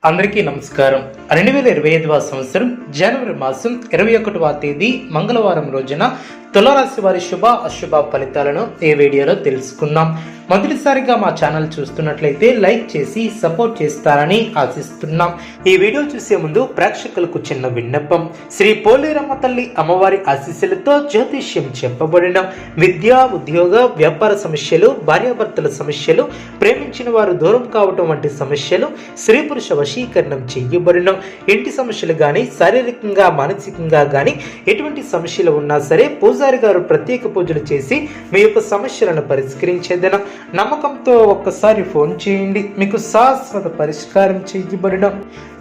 అందరికీ నమస్కారం. 2025వ సంవత్సరం జనవరి మాసం 21వ తేదీ మంగళవారం రోజున తులారాశి వారి శుభ అశుభ ఫలితాలను ఈ వీడియోలో తెలుసుకుందాం. మొదటిసారిగా మా ఛానల్ చూస్తున్నట్లయితే లైక్ చేసి సపోర్ట్ చేస్తారని ఆశిస్తున్నాం. ఈ వీడియో చూసే ముందు ప్రేక్షకులకు చిన్న విన్నపం. శ్రీ పోలేరమ్మ తల్లి అమ్మవారి ఆశీస్సులతో జ్యోతిష్యం చెప్పబడిన విద్య, ఉద్యోగ, వ్యాపార సమస్యలు, భార్యాభర్తల సమస్యలు, ప్రేమించిన వారు దూరం కావటం వంటి సమస్యలు, స్త్రీ పురుష వశీకరణం చేయబడిన ఇంటి సమస్యలు కానీ, శారీరకంగా మానసికంగా కానీ ఎటువంటి సమస్యలు ఉన్నా సరే పూజారి గారు ప్రత్యేక పూజలు చేసి మీ యొక్క సమస్యలను పరిష్కరించేదన నమ్మకంతో ఒక్కసారి ఫోన్ చేయండి, మీకు శాశ్వత పరిష్కారం చేయబడిన.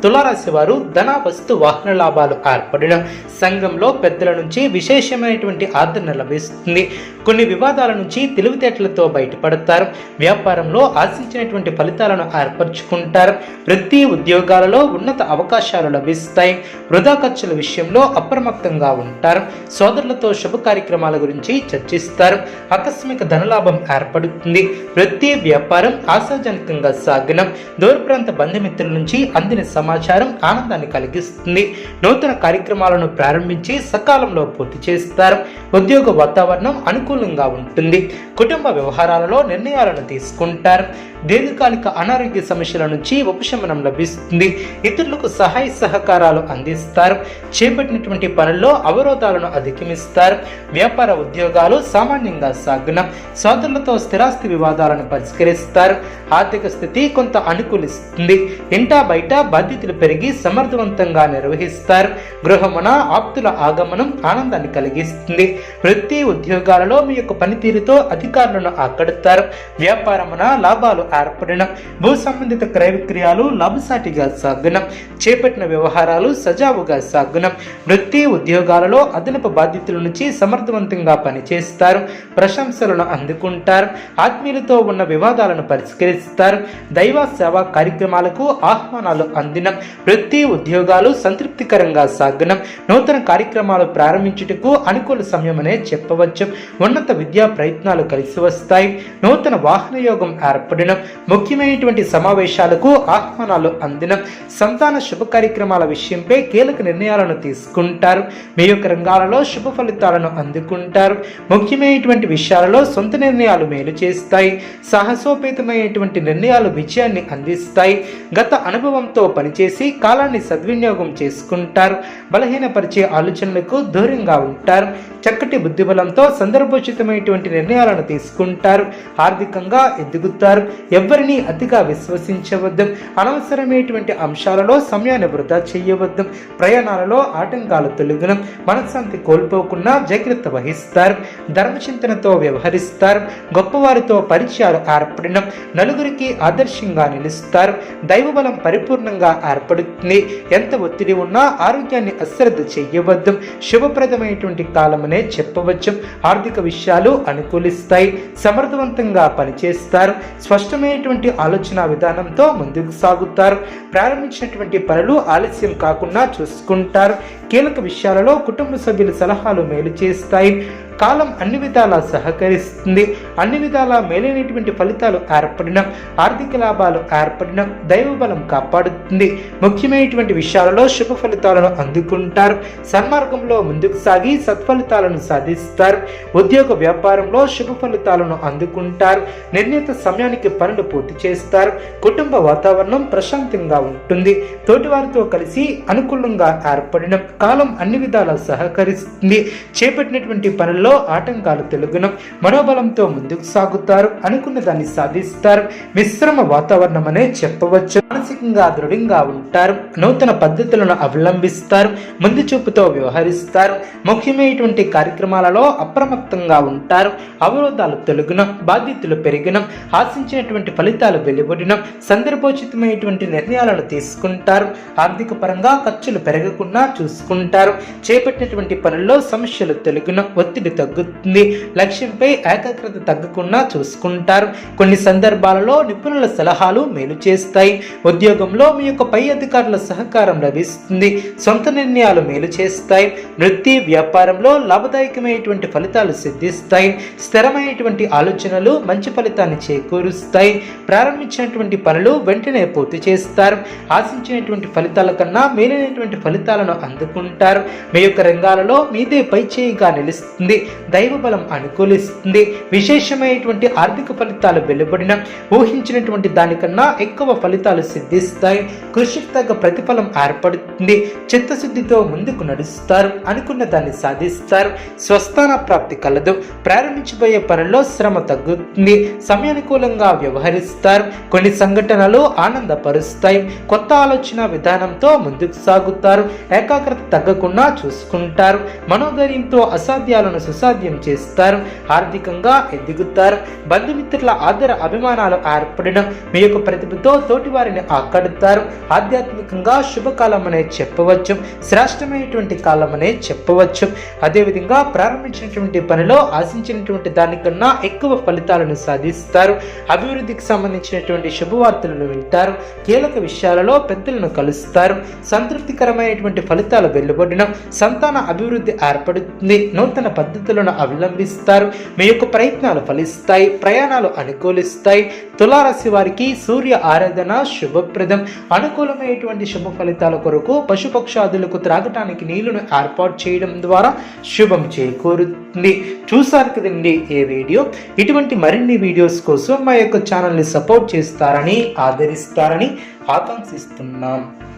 తులారాశి వారు ధన, వస్తు, వాహన లాభాలు ఏర్పడిన సంఘంలో పెద్దల నుంచి విశేషమైనటువంటి ఆదరణ లభిస్తుంది. కొన్ని వివాదాల నుంచి తెలివితేటలతో బయటపడతారు. వ్యాపారంలో ఆశించినటువంటి ఫలితాలను ఏర్పరచుకుంటారు. వృత్తి, ఉద్యోగాలలో ఉన్నత అవకాశాలు లభిస్తాయి. వృధా ఖర్చుల విషయంలో అప్రమత్తంగా ఉంటారు. సోదరులతో శుభ కార్యక్రమాల గురించి చర్చిస్తారు. ఆకస్మిక ధనలాభం ఏర్పడుతుంది. వృత్తి, వ్యాపారం ఆశాజనకంగా సాగనం. దూర ప్రాంత బంధుమిత్రుల నుంచి అందిన సమాచారం ఆనందాన్ని కలిగిస్తుంది. నూతన కార్యక్రమాలను ప్రారంభించి సకాలంలో పూర్తి చేస్తారు. ఉద్యోగ వాతావరణం అనుకూలంగా ఉంటుంది. కుటుంబ వ్యవహారాలలో నిర్ణయాలను తీసుకుంటారు. దీర్ఘకాలిక అనారోగ్య సమస్యల నుంచి ఉపశమనం లభిస్తుంది. ఇతరులకు సహాయ సహకారాలు అందిస్తారు. చేపట్టినటువంటి పనుల్లో అవరోధాలను అధిగమిస్తారు. వ్యాపార ఉద్యోగాలు సామాన్యంగా సాగునం. సోదరులతో స్థిరాస్తి వివాదాలను పరిష్కరిస్తారు. ఆర్థిక స్థితి కొంత అనుకూలిస్తుంది. ఇంటా బయట బాధ్యతలు పెరిగి సమర్థవంతంగా నిర్వహిస్తారు. గృహమున ఆప్తుల ఆగమనం ఆనందాన్ని కలిగిస్తుంది. వృత్తి, ఉద్యోగాలలో మీ యొక్క పనితీరుతో అధికారులను ఆకడతారు. వ్యాపారమున లాభాలు ఏర్పడిన భూ సంబంధిత క్రయ విక్రయాలు లాభసాటిగా సాగునం. చేపట్టిన వ్యవహారాలు సజావుగా సాగునం. వృత్తి, ఉద్యోగాలలో అదనపు బాధ్యతల నుంచి సమర్థవంతంగా పనిచేస్తారు. ప్రశంసలను అందుకుంటారు. ఆత్మీయులతో ఉన్న వివాదాలను పరిష్కరిస్తారు. దైవ సేవా కార్యక్రమాలకు ఆహ్వానాలు అందిన వృత్తి, ఉద్యోగాలు సంతృప్తికరంగా సాగనం. నూతన కార్యక్రమాలు ప్రారంభించుటకు అనుకూల సమయమనే చెప్పవచ్చు. ఉన్నత విద్యా ప్రయత్నాలు కలిసి వస్తాయి. నూతన వాహన యోగం ఏర్పడిన ముఖ్యమైనటువంటి సమావేశాలకు ఆహ్వానాలు అందిన సంతాన శుభ కార్యక్రమాల విషయంపై కీలక నిర్ణయాలను తీసుకుంటారు. మీ యొక్క రంగాలలో శుభ ఫలితాలను అందుకుంటారు. ముఖ్యమైనటువంటి విషయాలలో సొంత నిర్ణయాలు మేలు చేస్తాయి. సాహసోపేతమైనటువంటి నిర్ణయాలు విజయాన్ని అందిస్తాయి. గత అనుభవంతో పనిచేసి కాలాన్ని సద్వినియోగం చేసుకుంటారు. బలహీనపరిచే ఆలోచనలకు దూరంగా ఉంటారు. చక్కటి బుద్ధిబలంతో సందర్భోచితమైనటువంటి నిర్ణయాలను తీసుకుంటారు. ఆర్థికంగా ఎదుగుతారు. ఎవరిని అతిగా విశ్వసించవద్దు. అనవసరమైనటువంటి అంశాలలో సమయాన్ని వృధా చేయవద్దు. ప్రయాణాలలో ఆటంకాలు తొలగిన మనశ్శాంతి కోల్పోకుండా జాగ్రత్త వహిస్తారు. ధర్మచింతనతో వ్యవహరిస్తారు. గొప్పవారితో పరిచయాలు ఏర్పడిన నలుగురికి ఆదర్శంగా నిలుస్తారు. దైవబలం పరిపూర్ణంగా ఏర్పడుతుంది. ఎంత ఒత్తిడి ఉన్నా ఆరోగ్యాన్ని అశ్రద్ధ చేయవద్దు. శుభప్రదమైనటువంటి కాలమనే చెప్పవచ్చు. ఆర్థిక విషయాలు అనుకూలిస్తాయి. సమర్థవంతంగా పనిచేస్తారు. స్పష్టమైనటువంటి ఆలోచన విధానంతో ముందుకు సాగుతారు. ప్రారంభించినటువంటి పనులు ఆలస్యం కాకుండా చూసుకుంటారు. కీలక విషయాలలో కుటుంబ సభ్యుల సలహాలు మేలు చేస్తాయి. కాలం అన్ని విధాలా సహకరిస్తుంది. అన్ని విధాలా మేలైనటువంటి ఫలితాలు ఏర్పడిన ఆర్థిక లాభాలు ఏర్పడిన దైవబలం కాపాడుతుంది. ముఖ్యమైనటువంటి విషయాలలో శుభ ఫలితాలను అందుకుంటారు. సన్మార్గంలో ముందుకు సాగి సత్ఫలితాలను సాధిస్తారు. ఉద్యోగ వ్యాపారంలో శుభ ఫలితాలను అందుకుంటారు. నిర్ణీత సమయానికి పనులు పూర్తి చేస్తారు. కుటుంబ వాతావరణం ప్రశాంతంగా ఉంటుంది. తోటివారితో కలిసి అనుకూలంగా ఏర్పడిన కాలం అన్ని విధాలా సహకరిస్తుంది. చేపట్టినటువంటి పనుల్లో ఆటంకాలు తొలగును. మనోబలంతో ముందుకు సాగుతారు. అనుకున్న దాన్ని సాధిస్తారు. మిశ్రమ వాతావరణం అనే చెప్పవచ్చు. మానసికంగా దృఢంగా ఉంటారు. నూతన పద్ధతులను అవలంబిస్తారు. ముందు చూపుతో వ్యవహరిస్తారు. ముఖ్యమైనటువంటి కార్యక్రమాలలో అప్రమత్తంగా ఉంటారు. అవరోధాలు తొలగున బాధ్యతలు పెరిగిన ఆశించినటువంటి ఫలితాలు వెలువడిన సందర్భోచితమైనటువంటి నిర్ణయాలను తీసుకుంటారు. ఆర్థిక పరంగా ఖర్చులు పెరగకుండా చూసుకుంటారు. చేసుకుంటారు. చేపట్టినటువంటి పనుల్లో సమస్యలు తొలగిన, ఒత్తిడి తగ్గుతుంది. లక్ష్యంపై ఏకాగ్రత తగ్గకుండా చూసుకుంటారు. కొన్ని సందర్భాలలో నిపుణుల సలహాలు మేలు చేస్తాయి. ఉద్యోగంలో మీ యొక్క పై అధికారుల సహకారం లభిస్తుంది. సొంత నిర్ణయాలు మేలు చేస్తాయి. వృత్తి వ్యాపారంలో లాభదాయకమైనటువంటి ఫలితాలు సిద్ధిస్తాయి. స్థిరమైనటువంటి ఆలోచనలు మంచి ఫలితాన్ని చేకూరుస్తాయి. ప్రారంభించినటువంటి పనులు వెంటనే పూర్తి చేస్తారు. ఆశించినటువంటి ఫలితాల కన్నా మేలైనటువంటి ఫలితాలను అందుకుంటారు. మీ యొక్క రంగాలలో మీదే పైచేయిగా నిలుస్తుంది. దైవ బలం అనుకూలిస్తుంది. విశేషమైనటువంటి ఆర్థిక ఫలితాలు వెలువడిన, ఊహించినటువంటి దానికన్నా ఎక్కువ ఫలితాలు సిద్ధిస్తాయి. కృషికి తగ్గ ప్రతిఫలం ఏర్పడుతుంది. చిత్తశుద్ధితో ముందుకు నడుస్తారు. అనుకున్న దాన్ని సాధిస్తారు. స్వస్థాన ప్రాప్తి కలదు. ప్రారంభించబోయే పనుల్లో శ్రమ తగ్గుతుంది. సమయానుకూలంగా వ్యవహరిస్తారు. కొన్ని సంఘటనలు ఆనందపరుస్తాయి. కొత్త ఆలోచన విధానంతో ముందుకు సాగుతారు. ఏకాగ్రత తగ్గకుండా చూసుకుంటారు. మనోధైర్యంతో అసాధ్యాలను సుసాధ్యం చేస్తారు. ఆర్థికంగా ఎదుగుతారు. బంధుమిత్రుల ఆదర అభిమానాలు ఏర్పడడం, మీ యొక్క ప్రతిభతో తోటి వారిని ఆకడతారు. ఆధ్యాత్మికంగా శుభకాలం అనే చెప్పవచ్చు. శ్రేష్టమైనటువంటి కాలం అనే చెప్పవచ్చు. అదేవిధంగా ప్రారంభించినటువంటి పనిలో ఆశించినటువంటి దానికన్నా ఎక్కువ ఫలితాలను సాధిస్తారు. అభివృద్ధికి సంబంధించినటువంటి శుభవార్తలను వింటారు. కీలక విషయాలలో పెద్దలను కలుస్తారు. సంతృప్తికరమైనటువంటి ఫలితాలు వెలువడిన, సంతాన అభివృద్ధి ఏర్పడుతుంది. నూతన పద్ధతులను అవలంబిస్తారు. మీ యొక్క ప్రయత్నాలు ఫలిస్తాయి. ప్రయాణాలు అనుకూలిస్తాయి. తులారాశి వారికి సూర్య ఆరాధన శుభప్రదం. అనుకూలమైనటువంటి శుభ ఫలితాల కొరకు పశుపక్షాదులకు త్రాగటానికి నీళ్లను ఏర్పాటు చేయడం ద్వారా శుభం చేకూరుతుంది. చూసారు కదండి ఈ వీడియో. ఇటువంటి మరిన్ని వీడియోస్ కోసం మా యొక్క ఛానల్ని సపోర్ట్ చేస్తారని, ఆదరిస్తారని ఆకాంక్షిస్తున్నాం.